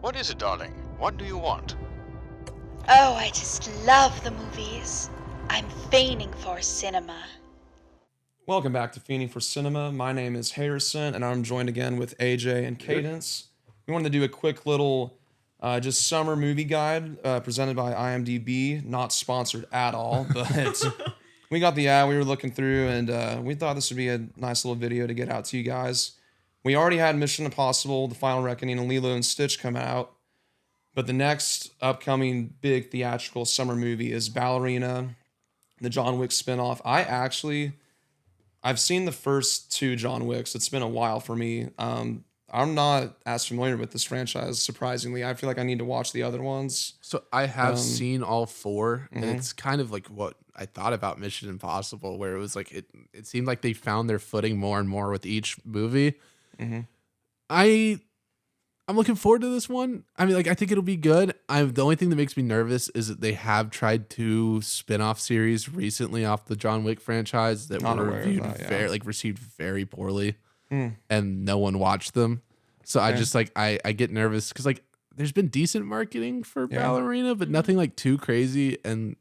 What is it, darling? What do you want? Oh, I just love the movies. I'm fiending for cinema. Welcome back to Fiending for Cinema. My name is Harrison, and I'm joined again with AJ and Cadence. We wanted to do a quick little just summer movie guide presented by IMDb. Not sponsored at all, but we got the ad we were looking through, and we thought this would be a nice little video to get out to you guys. We already had Mission Impossible, The Final Reckoning, and Lilo and Stitch come out, but the next upcoming big theatrical summer movie is Ballerina, the John Wick spinoff. I've seen the first two John Wicks. It's been a while for me. I'm not as familiar with this franchise, surprisingly. I feel like I need to watch the other ones. So I have seen all four, and it's kind of like what I thought about Mission Impossible, where it was like it seemed like they found their footing more and more with each movie. I'm looking forward to this one. I mean, like, I think it'll be good. The only thing that makes me nervous is that they have tried two spin-off series recently off the John Wick franchise that were reviewed received very poorly, and no one watched them. So I just I get nervous because like there's been decent marketing for Ballerina, but nothing like too crazy. And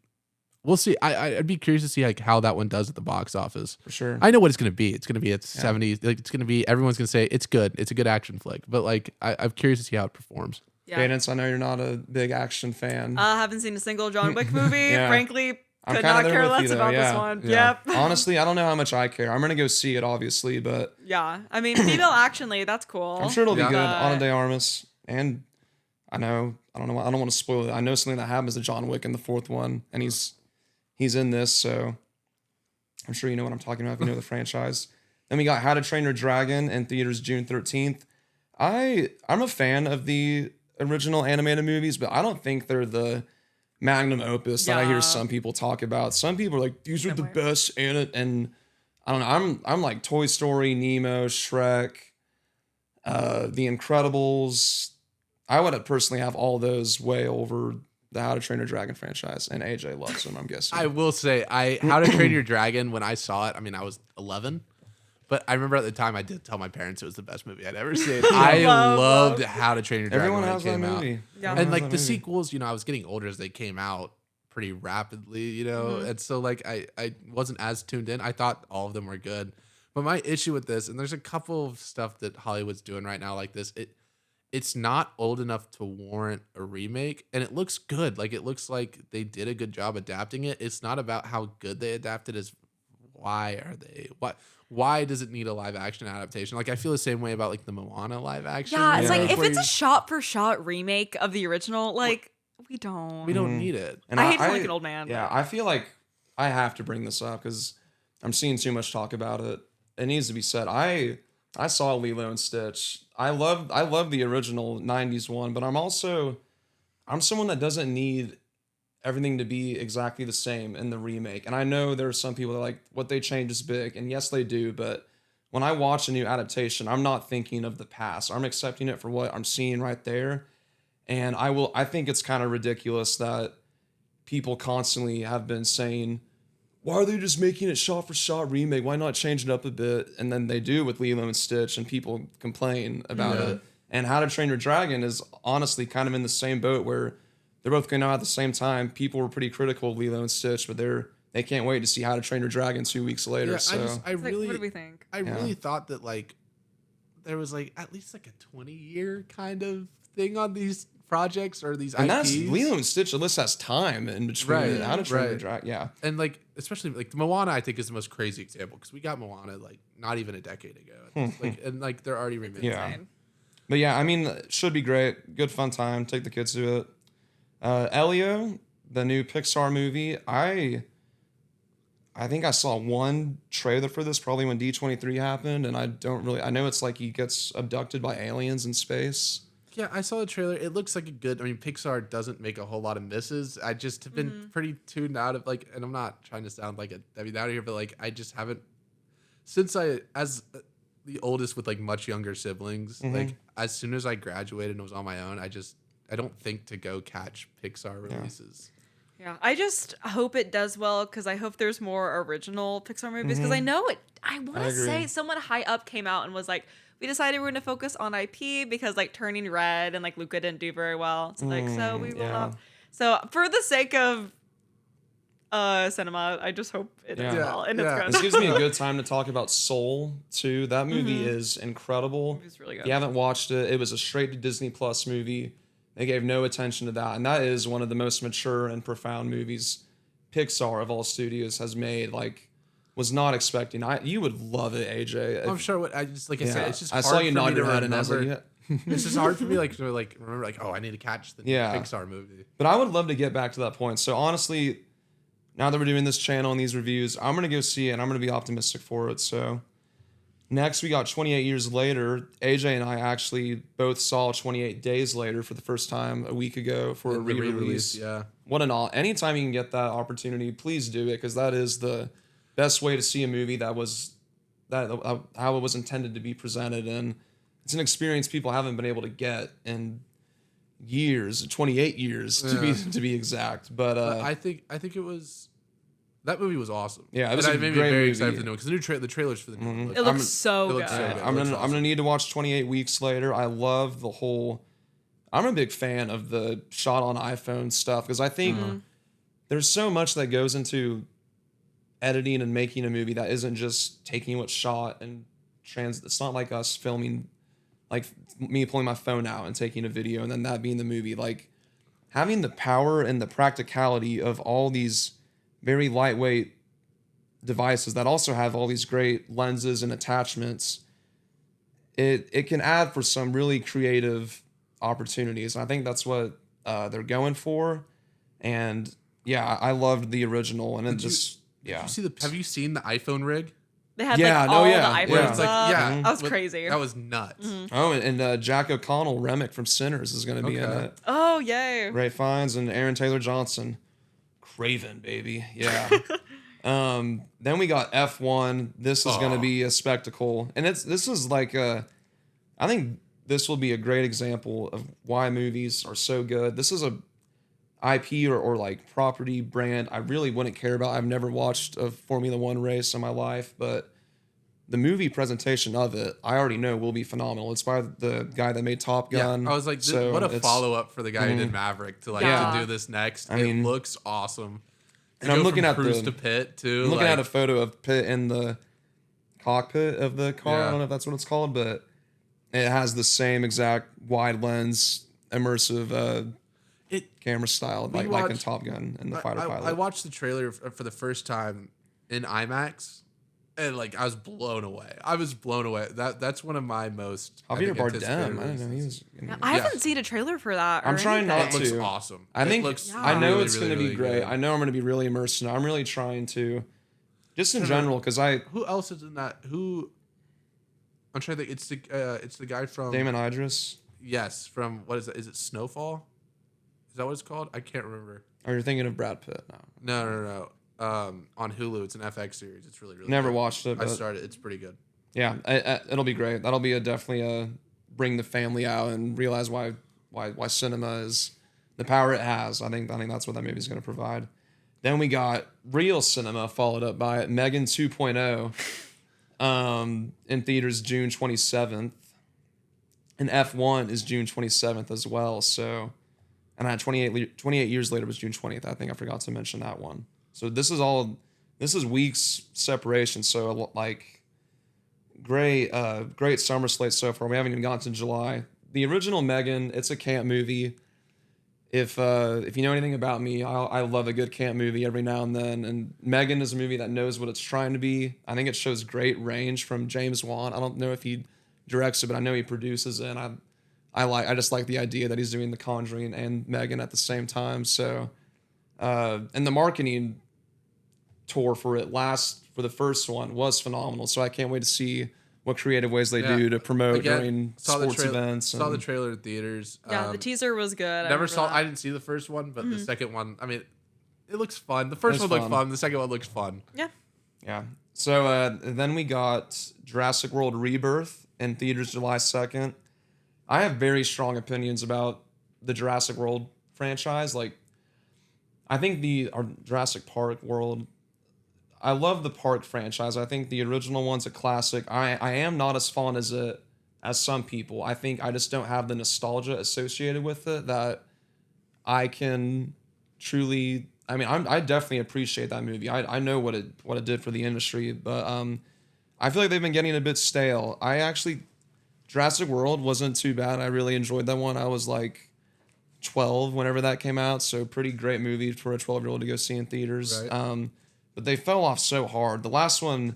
we'll see. I'd be curious to see like how that one does at the box office. For sure. I know what it's gonna be. It's gonna be at 70. Like it's gonna be. Everyone's gonna say it's good. It's a good action flick. But like I'm curious to see how it performs. Yeah. Cadence, I know you're not a big action fan. I haven't seen a single John Wick movie. Yeah. Frankly, I'm could kinda not there care with less you, though, about yeah. this one. Yeah. Yep. Honestly, I don't know how much I care. I'm gonna go see it, obviously, but Yeah. I mean, female action lead, that's cool. I'm sure it'll be Yeah. good. But- Ana de Armas, and I don't want to spoil it. I know something that happens to John Wick in the fourth one, and he's in this, so I'm sure you know what I'm talking about if you know the franchise. Then we got How to Train Your Dragon in theaters June 13th. I'm a fan of the original animated movies, but I don't think they're the magnum opus that I hear Yeah. some people talk about. Some people are like, these are the Similar. best and I don't know. I'm like Toy Story, Nemo, Shrek, The Incredibles. I would personally have all those way over the How to Train Your Dragon franchise, and AJ loves them, I'm guessing. I will say, How to Train Your Dragon, when I saw it, I mean, I was 11, but I remember at the time I did tell my parents it was the best movie I'd ever seen. I loved How to Train Your Dragon Everyone when has it that came out. movie. Yeah. Everyone And has like that the movie. sequels, I was getting older as they came out pretty rapidly, and so like I wasn't as tuned in. I thought all of them were good. But my issue with this, and there's a couple of stuff that Hollywood's doing right now like this, it's not old enough to warrant a remake, and it looks good. Like it looks like they did a good job adapting it. It's not about how good they adapted, is why does it need a live action adaptation? Like I feel the same way about like the Moana live action. Yeah, it's Yeah. like if where it's a you- shot for shot remake of the original, like we don't. we don't need it. And I hate to sound like an old man. Yeah, I feel like I have to bring this up because I'm seeing too much talk about it. It needs to be said. I saw Lilo and Stitch. I love the original 90s one, but I'm someone that doesn't need everything to be exactly the same in the remake. And I know there are some people that are like what they change is big, and yes they do, but when I watch a new adaptation, I'm not thinking of the past. I'm accepting it for what I'm seeing right there. And I think it's kind of ridiculous that people constantly have been saying, why are they just making it shot for shot remake? Why not change it up a bit? And then they do with Lilo and Stitch, and people complain about it. And How to Train Your Dragon is honestly kind of in the same boat where they're both going out at the same time. People were pretty critical of Lilo and Stitch, but they can't wait to see How to Train Your Dragon 2 weeks later. Yeah, so I It's like, really, what do we think? I really thought that like there was like at least like a 20-year kind of thing on these projects or these and IPs. that's Lilo and Stitch. At least has time in between. Right, How to Train Your right. Dragon. Yeah. And like especially like the Moana, I think is the most crazy example because we got Moana like not even a decade ago. And like they're already remaking. Yeah. Insane. But yeah, I mean, it should be great. Good fun time. Take the kids to it. Elio, the new Pixar movie. I think I saw one trailer for this probably when D23 happened, and I know it's like he gets abducted by aliens in space. Yeah, I saw the trailer. It looks like a good. I mean, Pixar doesn't make a whole lot of misses. I just have been pretty tuned out of like, and I'm not trying to sound like a Debbie Downer here, but like I just haven't since as the oldest with like much younger siblings. Like as soon as I graduated and was on my own, I don't think to go catch Pixar releases. Yeah, I just hope it does well because I hope there's more original Pixar movies because I know it. I want to agree. say someone high up came out and was like, we decided we're going to focus on IP because like Turning Red and like Luca didn't do very well. So like, so we will not. So for the sake of cinema, I just hope it does well and it's good. This gives me a good time to talk about Soul too. That movie is incredible. It's really good. If you haven't watched it, it was a straight to Disney Plus movie. They gave no attention to that, and that is one of the most mature and profound movies Pixar of all studios has made. Like, was not expecting. You would love it, AJ. I'm sure. What I just like I said, it's just I hard saw you for me nod to your head, and I was like, remember. It's just hard for me to remember like, oh, I need to catch the new Pixar movie. But I would love to get back to that point. So honestly, now that we're doing this channel and these reviews, I'm gonna go see it and I'm gonna be optimistic for it. So next we got 28 Years Later. AJ and I actually both saw 28 Days Later for the first time a week ago for a re-release. Yeah. What an all! Anytime you can get that opportunity, please do it, because that is the best way to see a movie how it was intended to be presented, and it's an experience people haven't been able to get in years, 28 years to be exact. But I think it was that movie was awesome. Yeah, it was and a made me great very movie. excited for the new one because the trailers for the new one. It looks so good. I'm gonna need to watch 28 Weeks Later. I love the whole. I'm a big fan of the shot on iPhone stuff because I think there's so much that goes into editing and making a movie that isn't just taking what's shot and It's not like us filming, like me pulling my phone out and taking a video and then that being the movie. Like having the power and the practicality of all these very lightweight devices that also have all these great lenses and attachments. It can add for some really creative opportunities. And I think that's what they're going for. And yeah, I loved the original, and Have you seen the iPhone rig? They had all the iPhones It's like, up. that was crazy. That was nuts. Oh, and Jack O'Connell, Remick from Sinners, is going to be in it. Oh, yay. Ray Fiennes and Aaron Taylor Johnson. Craven, baby. Yeah. Then we got F1. This is going to be a spectacle. And this is like I think this will be a great example of why movies are so good. This is a IP or like property brand I really wouldn't care about. I've never watched a Formula One race in my life, but the movie presentation of it, I already know will be phenomenal. It's by the guy that made Top Gun. Yeah, I was like, what a follow-up for the guy who did Maverick to to do this next. I mean, it looks awesome. And I'm looking at Cruise to Pitt too. I'm looking at a photo of Pitt in the cockpit of the car. I don't know if that's what it's called, but it has the same exact wide lens, immersive camera style, like in Top Gun and the fighter pilot. I watched the trailer for the first time in IMAX, and like I was blown away. That's one of my most. Javier Bardem. I didn't know he was. I haven't seen a trailer for that. I'm trying not to. It looks awesome. I think I know really, it's going to really be great. good. I know I'm going to be really immersed in it. I'm really trying to, just in general, because Who else is in that? I'm trying to think. It's the guy from Damon Idris. Yes, from what is it? Is it Snowfall? Is that what it's called? I can't remember. Or you're thinking of Brad Pitt? No. On Hulu, it's an FX series. It's really, really Never good. watched it. I started. It's pretty good. Yeah, it'll be great. That'll be definitely bring the family out and realize why cinema is the power it has. I think that's what that movie's going to provide. Then we got real cinema followed up by Megan 2.0 in theaters June 27th. And F1 is June 27th as well. So, and 28 Years Later was June 20th. I think I forgot to mention that one. So this is weeks separation. So like great summer slate so far. We haven't even gotten to July. The original Megan, it's a camp movie. If you know anything about me, I love a good camp movie every now and then. And Megan is a movie that knows what it's trying to be. I think it shows great range from James Wan. I don't know if he directs it, but I know he produces it. And I just like the idea that he's doing The Conjuring and Megan at the same time. So and the marketing tour for the first one was phenomenal. So I can't wait to see what creative ways they do to promote during sports events. Saw the trailer in theaters. Yeah, the teaser was good. I didn't see the first one, but the second one, I mean, it looks fun. The first one looked fun. The second one looks fun. Yeah. Yeah. So then we got Jurassic World Rebirth in theaters July 2nd. I have very strong opinions about the Jurassic World franchise. Like, I think our Jurassic Park world, I love the Park franchise. I think the original one's a classic. I am not as fond as it as some people. I think I just don't have the nostalgia associated with it that I can truly. I mean, I definitely appreciate that movie. I know what it did for the industry, but I feel like they've been getting a bit stale. Jurassic World wasn't too bad. I really enjoyed that one. I was like 12 whenever that came out, so pretty great movie for a 12-year-old to go see in theaters. Right. But they fell off so hard. The last one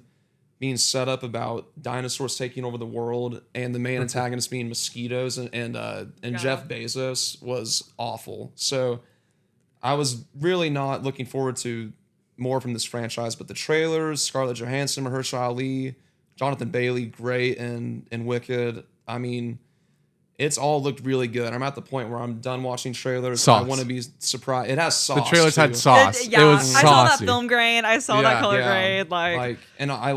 being set up about dinosaurs taking over the world and the main antagonist being mosquitoes and Jeff Bezos was awful. So I was really not looking forward to more from this franchise, but the trailers, Scarlett Johansson, Mahershala Ali, Jonathan Bailey, great in Wicked. I mean, it's all looked really good. I'm at the point where I'm done watching trailers. Sauce. I want to be surprised. It has sauce. The trailers too. had sauce. Yeah, It was saucy. I saw that film grain. I saw that color grade. And I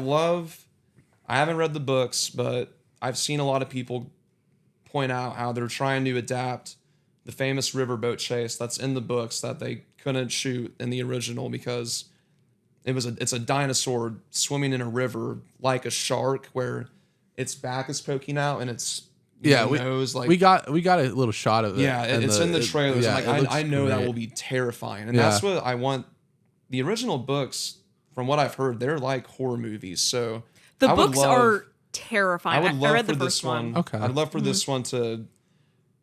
haven't read the books, but I've seen a lot of people point out how they're trying to adapt the famous riverboat chase that's in the books that they couldn't shoot in the original because it's a dinosaur swimming in a river like a shark where its back is poking out and its nose we got a little shot of it. Yeah, it's in the trailers. I know great. That will be terrifying, and that's what I want. The original books, from what I've heard, they're like horror movies. So the books are terrifying. I read the first one. Okay, I'd love for this one to.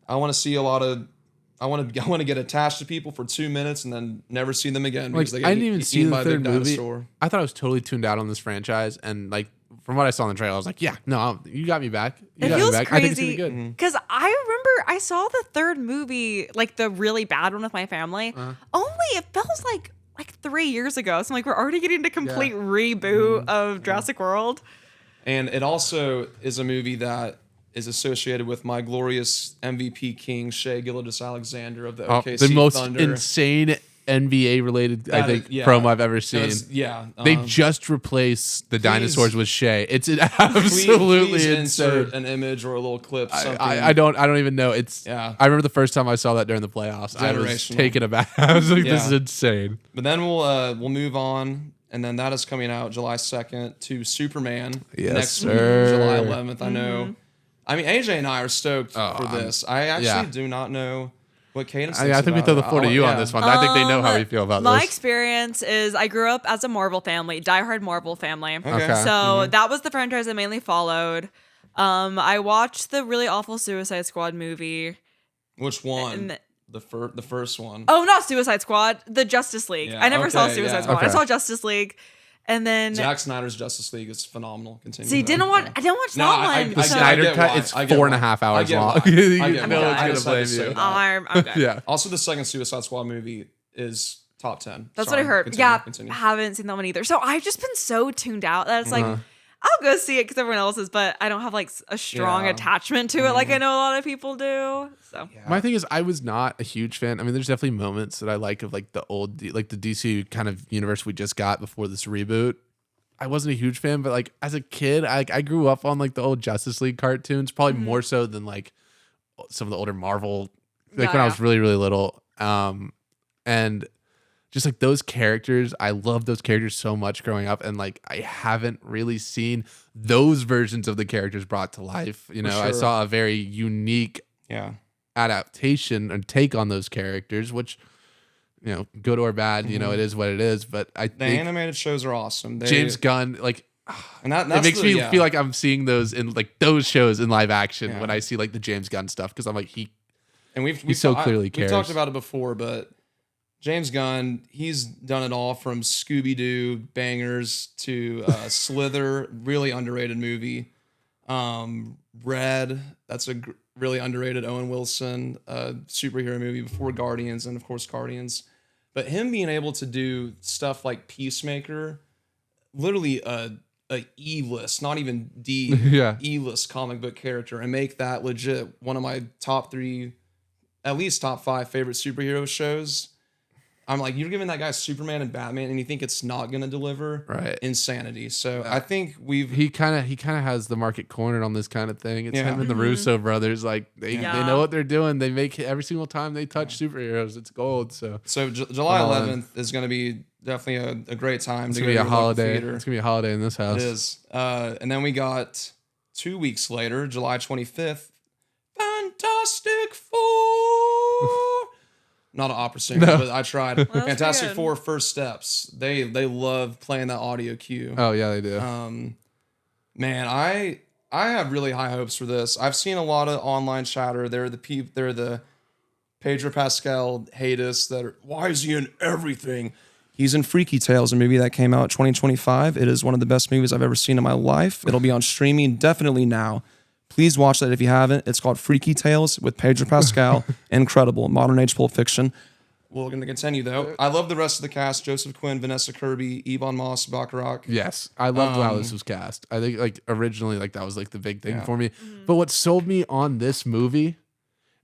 I want to see a lot of. I want to get attached to people for 2 minutes and then never see them again. Like, Because I didn't even see the third movie. I thought I was totally tuned out on this franchise, and like from what I saw in the trailer, I was like, "Yeah, no, you got me back. It feels crazy. I think it's gonna be good." Because I remember I saw the third movie, like the really bad one with my family. Only it feels like 3 years ago. So I'm like, we're already getting a complete reboot of Jurassic World. And it also is a movie that is associated with my glorious MVP king, Shea Gilgeous-Alexander of the OKC the most Thunder. insane NBA related promo I've ever seen. They just replaced the dinosaurs with Shea. It's absolutely please insane. insert an image or a little clip. Something. I don't even know. I remember the first time I saw that during the playoffs. I was taken aback. I was like, this is insane. But then we'll move on. And then that is coming out July 2nd to Superman next week, July 11th. I know. I mean, AJ and I are stoked for this. I actually do not know what Cadence thinks I think we throw the floor to you on this one. I think they know how we feel about this. My experience is I grew up as a Marvel family, diehard Marvel family. Okay. So that was the franchise I mainly followed. I watched the really awful Suicide Squad movie. Which one? The first one. Oh, not Suicide Squad. The Justice League. I never saw Suicide Squad. I saw Justice League. And then Zack Snyder's Justice League is phenomenal. Continue. See, I didn't watch that one. The Snyder cut, it's 4.5 hours long. You know it's gonna blame you. I'm good. Yeah. Also, the second Suicide Squad movie is top 10. That's what I heard. Continue. Haven't seen that one either. So I've just been so tuned out that it's like, I'll go see it because everyone else is, but I don't have like a strong attachment to it like I know a lot of people do. So my thing is, I was not a huge fan. I mean, there's definitely moments that I like of like the old, like the DC kind of universe we just got before this reboot. I wasn't a huge fan, but like as a kid, I grew up on like the old Justice League cartoons, probably more so than like some of the older Marvel, like when I was really, really little. And just like those characters, I love those characters so much growing up, and like I haven't really seen those versions of the characters brought to life. You know, I saw a very unique adaptation and take on those characters, which, you know, good or bad, you know, it is what it is. But I think the animated shows are awesome. James Gunn, like, and that it makes me feel like I'm seeing those in like those shows in live action when I see like the James Gunn stuff, because I'm like he so clearly cares. We talked about it before, but James Gunn, he's done it all from Scooby-Doo bangers to Slither, really underrated movie. Red, that's a really underrated Owen Wilson superhero movie before Guardians, and of course Guardians. But him being able to do stuff like Peacemaker, literally a E-list, not even D, E-list comic book character, and make that legit one of my top 3, at least top 5 favorite superhero shows. I'm like, you're giving that guy Superman and Batman, and you think it's not going to deliver? Right. Insanity. So I think he kind of has the market cornered on this kind of thing. It's him and the Russo brothers. Like they know what they're doing. They make every single time they touch superheroes, it's gold. So July 11th is going to be definitely a great time to go to a holiday. Theater. It's gonna be a holiday in this house. It is. And then we got 2 weeks later, July 25th, Fantastic Four. Not an opera singer, but I tried. Well, that's Fantastic good. Four First Steps. They love playing that audio cue. Oh yeah, they do. Man, I have really high hopes for this. I've seen a lot of online chatter. They're the Pedro Pascal haters that are, why is he in everything? He's in Freaky Tales, a movie that came out 2025. It is one of the best movies I've ever seen in my life. It'll be on streaming definitely now. Please watch that if you haven't. It's called Freaky Tales with Pedro Pascal. Incredible. Modern age Pulp Fiction. We're going to continue, though. I love the rest of the cast. Joseph Quinn, Vanessa Kirby, Ebon Moss, Bacharach. Yes, I loved how this was cast. I think like originally like that was like the big thing for me. But what sold me on this movie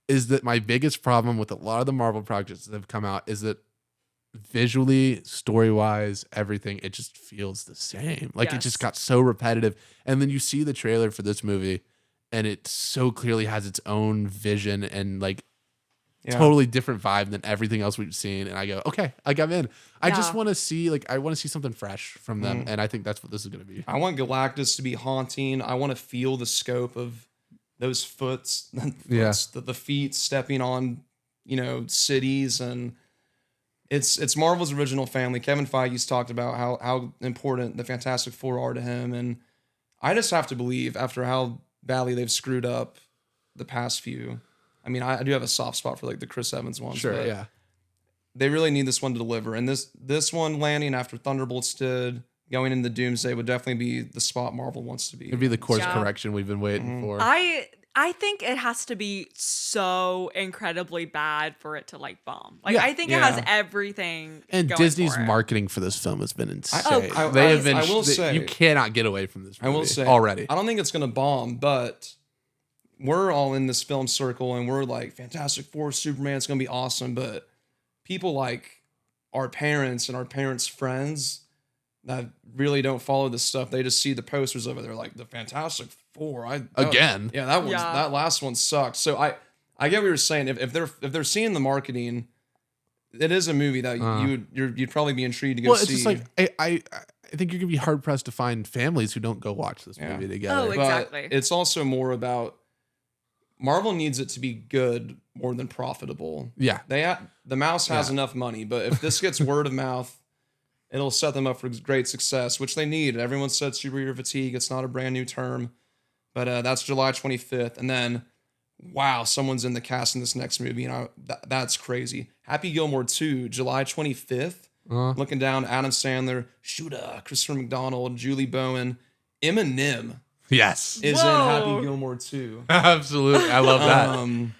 is that my biggest problem with a lot of the Marvel projects that have come out is that visually, story-wise, everything, it just feels the same. Like it just got so repetitive. And then you see the trailer for this movie and it so clearly has its own vision and like totally different vibe than everything else we've seen. And I go, okay, like I'm in. I just want to see something fresh from them. And I think that's what this is going to be. I want Galactus to be haunting. I want to feel the scope of those the feet stepping on, cities. And it's Marvel's original family. Kevin Feige's talked about how important the Fantastic Four are to him. And I just have to believe after how badly they've screwed up the past few. I mean, I do have a soft spot for like the Chris Evans ones. Sure, yeah. They really need this one to deliver. And this one landing after Thunderbolts did, going into Doomsday would definitely be the spot Marvel wants to be. It'd be the course correction we've been waiting for. I think it has to be so incredibly bad for it to like bomb. Like I think it has everything. And going Disney's for it. marketing for this film has been insane. I will say, you cannot get away from this movie. I will say already. I don't think it's gonna bomb, but we're all in this film circle and we're like, Fantastic Four, Superman's gonna be awesome. But people like our parents and our parents' friends that really don't follow this stuff, they just see the posters of it. They're like, the Fantastic Four. That last one sucked. So I get what you're saying. If they're seeing the marketing, it is a movie that you'd probably be intrigued to go see. It's just like I think you're gonna be hard pressed to find families who don't go watch this movie together. Oh, exactly. But it's also more about Marvel needs it to be good more than profitable. Yeah. The mouse has enough money, but if this gets word of mouth, it'll set them up for great success, which they need. Everyone said superhero fatigue. It's not a brand new term, but that's July 25th. And then, wow, someone's in the cast in this next movie, and that's crazy. Happy Gilmore 2, July 25th. Looking down, Adam Sandler, Shuda, Christopher McDonald, Julie Bowen, Eminem. Yes. Is in Happy Gilmore 2. Absolutely. I love that.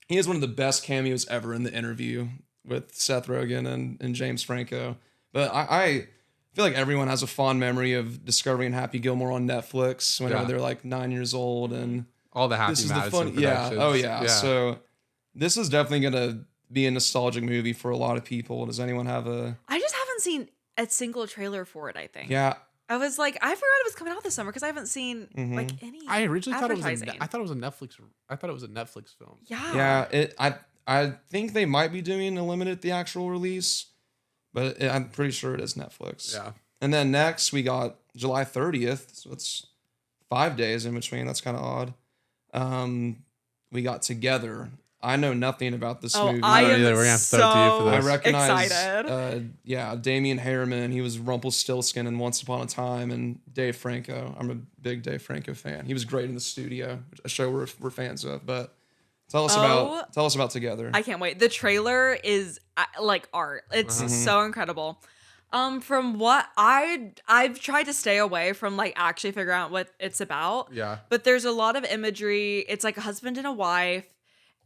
He has one of the best cameos ever in The Interview with Seth Rogen and James Franco. But I feel like everyone has a fond memory of discovering Happy Gilmore on Netflix whenever they're like 9 years old. And all the Happy Madison productions. So this is definitely going to be a nostalgic movie for a lot of people. Does anyone have a... I just haven't seen a single trailer for it, I think. Yeah. I was like, I forgot it was coming out this summer because I haven't seen like any. I originally thought it was advertising. I thought it was a Netflix film. Yeah. Yeah. I think they might be doing a limited theatrical release, but I'm pretty sure it is Netflix. Yeah. And then next we got July 30th, so it's 5 days in between. That's kind of odd. We got Together. I know nothing about this movie. I am We're gonna have to throw it to you for so this. I recognize, excited. Damian Harriman. He was Rumpelstiltskin in Once Upon a Time, and Dave Franco. I'm a big Dave Franco fan. He was great in The Studio, a show we're fans of. But tell us about Together. I can't wait. The trailer is like art. It's so incredible. From what I've tried to stay away from like actually figuring out what it's about. Yeah. But there's a lot of imagery. It's like a husband and a wife.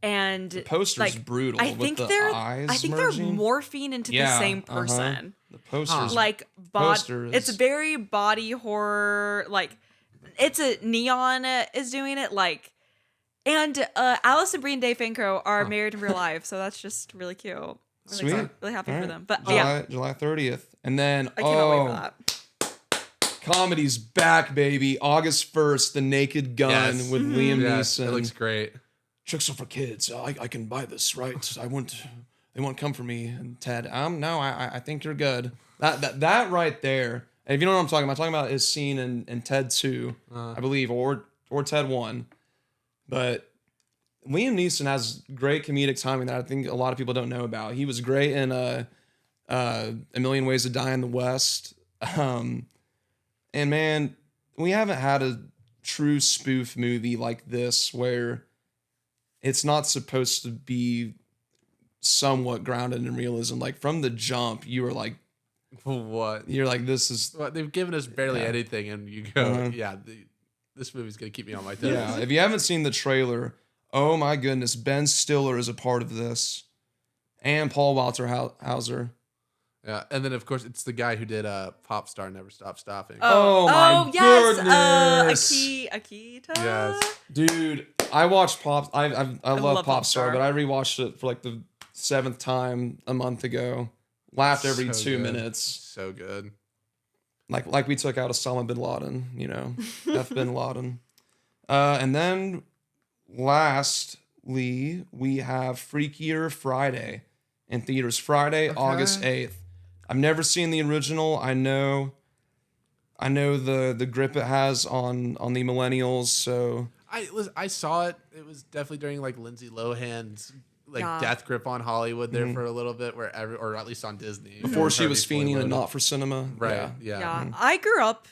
And the poster's brutal. I think with they're the eyes I think merging. they're morphing into the same person. The poster's It's very body horror. Like it's a Neon is doing it. Like and Allison Brie and Dave Franco are married in real life, so that's just really cute. Sweet. Really happy for them. But July 30th, and then I cannot wait for that. Comedy's back, baby. August 1st, The Naked Gun with Liam Neeson. It looks great. Chicks are for kids. I can buy this, right? They won't come for me. And Ted, no, I think you're good. That right there. And if you know what I'm talking about his scene in Ted 2, I believe, or or Ted 1. But Liam Neeson has great comedic timing that I think a lot of people don't know about. He was great in A Million Ways to Die in the West. And man, we haven't had a true spoof movie like this where it's not supposed to be somewhat grounded in realism. Like from the jump, you were like, what? You're like, this is. Well, they've given us barely anything, and you go, this movie's gonna keep me on my toes. Yeah, if you haven't seen the trailer, oh my goodness, Ben Stiller is a part of this, and Paul Walter Hauser. Yeah, and then of course it's the guy who did Pop Star Never Stop Stopping. Oh my goodness! Akita. Yes, dude, I watched Pop. I love Pop Star, Star, but I rewatched it for like the 7th time a month ago. Laughed every 2 minutes. So good. Like we took out Osama bin Laden, F bin Laden. And then lastly, we have Freakier Friday in theaters. Friday, August 8th. I've never seen the original. I know the grip it has on the millennials. So I saw it. It was definitely during like Lindsay Lohan's death grip on Hollywood there for a little bit, or at least on Disney before she was fiending and not for cinema. Right. Yeah. Yeah. I grew up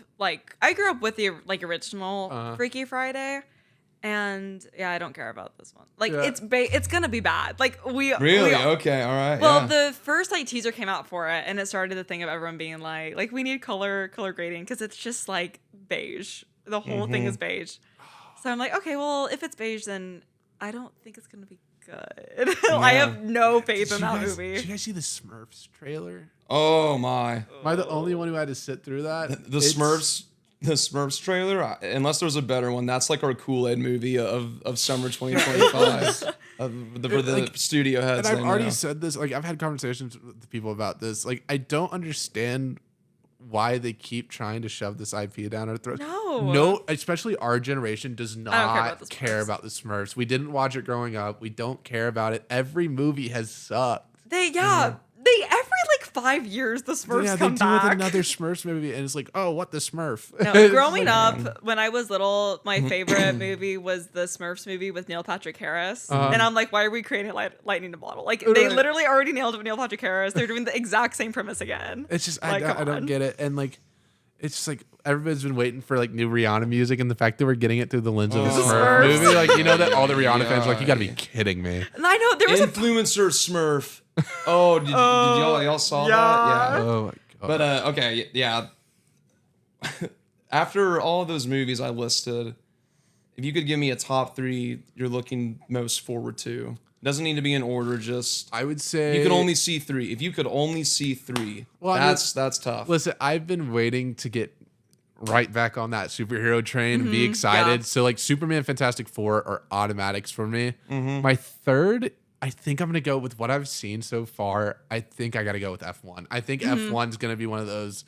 with the original Freaky Friday. And I don't care about this one. It's gonna be bad. Really? Okay, all right. Well, the first teaser came out for it, and it started the thing of everyone being like we need color grading because it's just like beige. The whole thing is beige. So I'm like, okay, well, if it's beige, then I don't think it's gonna be good. I have no faith in that movie. Did you guys see the Smurfs trailer? Oh my! Am I the only one who had to sit through that? The Smurfs trailer, unless there's a better one, that's like our Kool-Aid movie of summer 2025 for the studio heads. And I've already said this. Like, I've had conversations with people about this. Like, I don't understand why they keep trying to shove this IP down our throats. No, especially our generation does not care about the Smurfs. We didn't watch it growing up. We don't care about it. Every movie has sucked. Every 5 years the Smurfs come back. With another Smurfs movie, and it's like, oh, what the Smurf? No, growing up, when I was little, my favorite movie was the Smurfs movie with Neil Patrick Harris, and I'm like, why are we creating lightning in a bottle? Like they literally already nailed it with Neil Patrick Harris. They're doing the exact same premise again. It's just I don't get it, and it's just like everybody's been waiting for new Rihanna music, and the fact that we're getting it through the lens of the Smurf movie, that all the Rihanna fans are like, you got to be kidding me. And I know there was influencer Smurf. Oh, did y'all saw that? Yeah. Oh my god. But okay, yeah. After all of those movies I listed, if you could give me a top 3 you're looking most forward to, doesn't need to be in order. Just I would say you could only see 3. If you could only see 3, that's tough. Listen, I've been waiting to get right back on that superhero train and be excited. Yeah. So Superman, Fantastic Four are automatics for me. My third, I think I'm going to go with what I've seen so far. I think I got to go with F1. I think F1's going to be one of those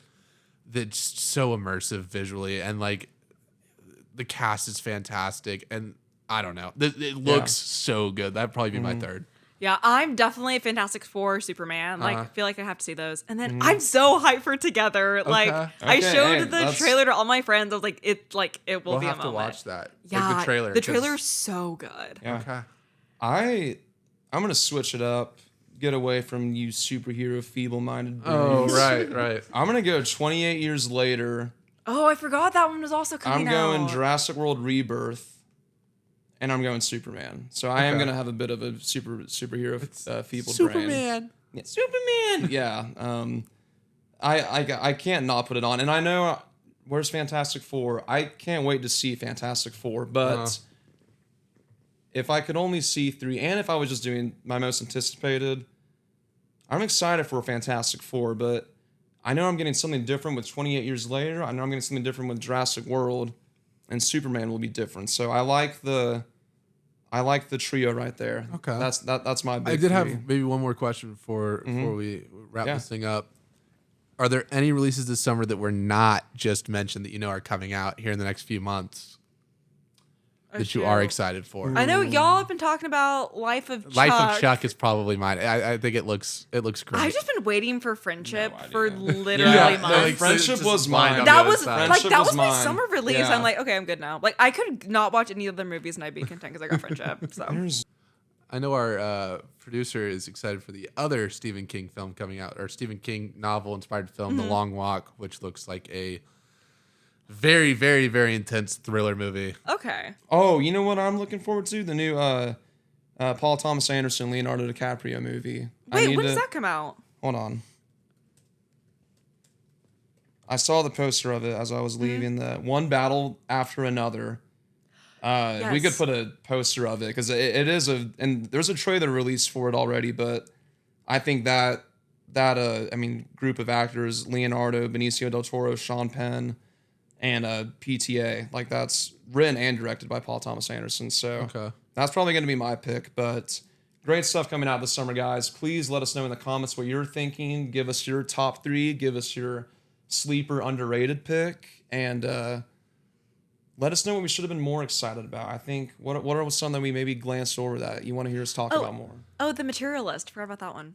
that's so immersive visually, and the cast is fantastic, and I don't know. It looks so good. That'd probably be my third. Yeah, I'm definitely Fantastic Four, Superman. I feel like I have to see those. And then I'm so hyped for Together. I showed the trailer to all my friends. I was like, it will be a moment. We'll have to watch that. Yeah, the trailer. The trailer is so good. Yeah. Okay. I'm gonna switch it up. Get away from you superhero feeble-minded brains. Oh, right. I'm gonna go 28 years later. Oh, I forgot that one was also coming out. I'm going Jurassic World Rebirth, and I'm going Superman. So I am gonna have a bit of a superhero feeble brain. Yeah, Superman. Yeah. I can't not put it on, and I know where's Fantastic Four. I can't wait to see Fantastic Four, but. If I could only see 3, and if I was just doing my most anticipated, I'm excited for Fantastic Four, but I know I'm getting something different with 28 years later. I know I'm getting something different with Jurassic World, and Superman will be different. So I like the trio right there. Okay, that's my big. I did 3. have maybe one more question before we wrap this thing up. Are there any releases this summer that were not just mentioned that are coming out here in the next few months? that you are excited for. I know y'all have been talking about Life of Chuck. Life of Chuck is probably mine. I think it looks great. I've just been waiting for Friendship for idea. literally months. Friendship was mine. That was Friendship that was my mine. summer release. Yeah. I'm like, okay, I'm good now. Like I could not watch any other movies and I'd be content because I got Friendship. So I know our producer is excited for the other Stephen King film coming out, or Stephen King novel inspired film, The Long Walk, which looks like a very, very, very intense thriller movie. okay. Oh, you know what I'm looking forward to? The new Paul Thomas Anderson, Leonardo DiCaprio movie. Wait, when does that come out? Hold on. I saw the poster of it as I was leaving. The One Battle After Another. We could put a poster of it because it is and there's a trailer released for it already, but I think that group of actors, Leonardo, Benicio del Toro, Sean Penn, and PTA, like that's written and directed by Paul Thomas Anderson. So that's probably going to be my pick, but great stuff coming out this summer, guys. Please let us know in the comments what you're thinking. Give us your top 3, give us your sleeper underrated pick, and let us know what we should have been more excited about. I think what are some that we maybe glanced over that you want to hear us talk about more? Oh, The Materialist. Forgot about that one.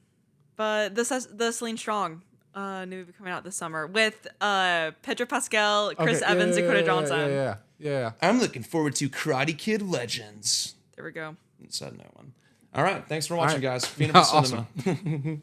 But the Celine Strong new movie coming out this summer with Pedro Pascal, Chris Evans, Dakota Johnson. Yeah. I'm looking forward to Karate Kid Legends. There we go. Said no one. All right. Thanks for watching, guys. Phoenix Awesome. Cinema.